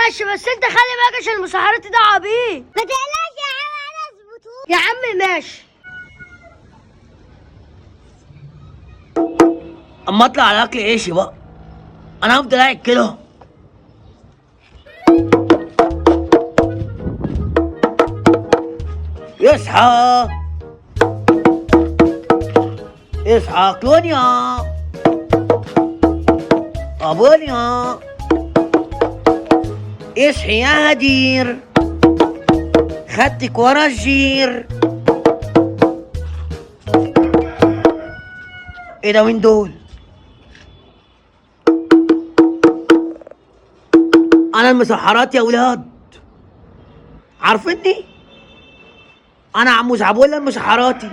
ماشي، بس انت خلي بالك عشان المسحرات ده عبيط. ما تقلقش يا عم، انا اظبطه. يا عم ماشي. اما اطلع على اكل عيشي بقى، انا هفضل قاعد كده. يصحى اصحى كلونيا ابونيا، اصحي يا هدير، خدتك ورا الجير. ايه ده؟ مين دول؟ انا المسحرات يا ولاد، عارفيني؟ انا عمو زعبولة المسحراتي.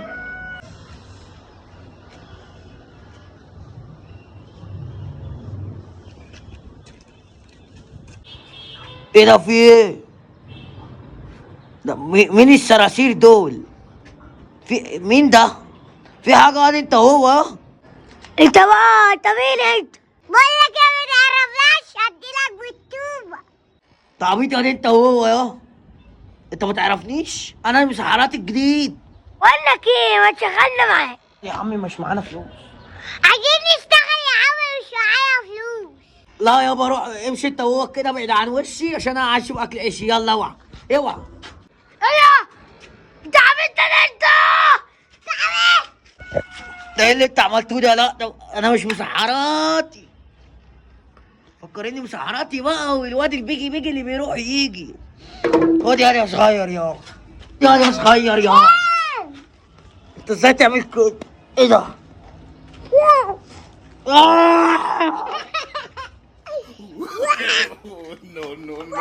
ايه ده؟ في ايه ده؟ مين الصراصير دول؟ في مين ده؟ في حاجة قاعد انت هو؟ انت بقى انت مين انت؟ بقول لك يا ما تعرفناش هديلك بالطوبه. تعبيط قاعد انت هو يا. انت ما تعرفنيش؟ انا المسحرات الجديد. بقول لك ايه، ما تشغلنا معاك. يا عمي مش معانا فلوس. عايزين نشتغل يا عم، مش معايا فلوس. لا يابا روح امشي انت وهو كده بعيد عن وشي عشان انا عايز اشوف اكل عيشي. يلا اوعى اوعى. ايه انت عبيط ده انت؟ ده ايه اللي انت عملته ده؟ لا ده انا مش مسحراتي. فكرني مسحراتي بقى، والواد البيجي اللي بيروح يجي. خد يا صغير يا صغير يا. انت ازاي تعمل كده؟ ايه ده؟ No, no, no, no.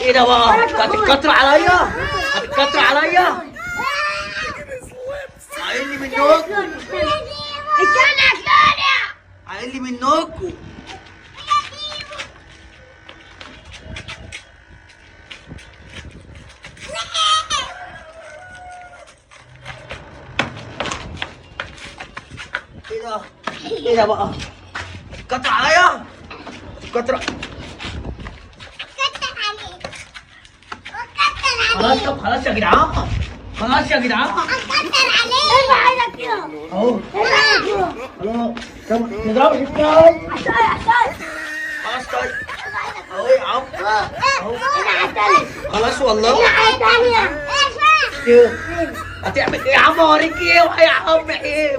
ايه ده بقى؟ هتتكتر عليا؟ هتتكتر عليا؟ عايلي منكم، عايلي منكم. ايه ده؟ ايه ده بقى؟ هتتكتر عليا؟ هتتكتر خلاص. طب خلاص يا جدعان، خلاص يا جدعان. كتر عليك. ارفع ايدك كده. اهو خلاص. طب نضربش ازاي؟ خلاص طيب اهو يا عم اهو. خلاص والله. الثانية. هتعمل ايه يا عم؟ اوريك ايه يا عم؟ ايه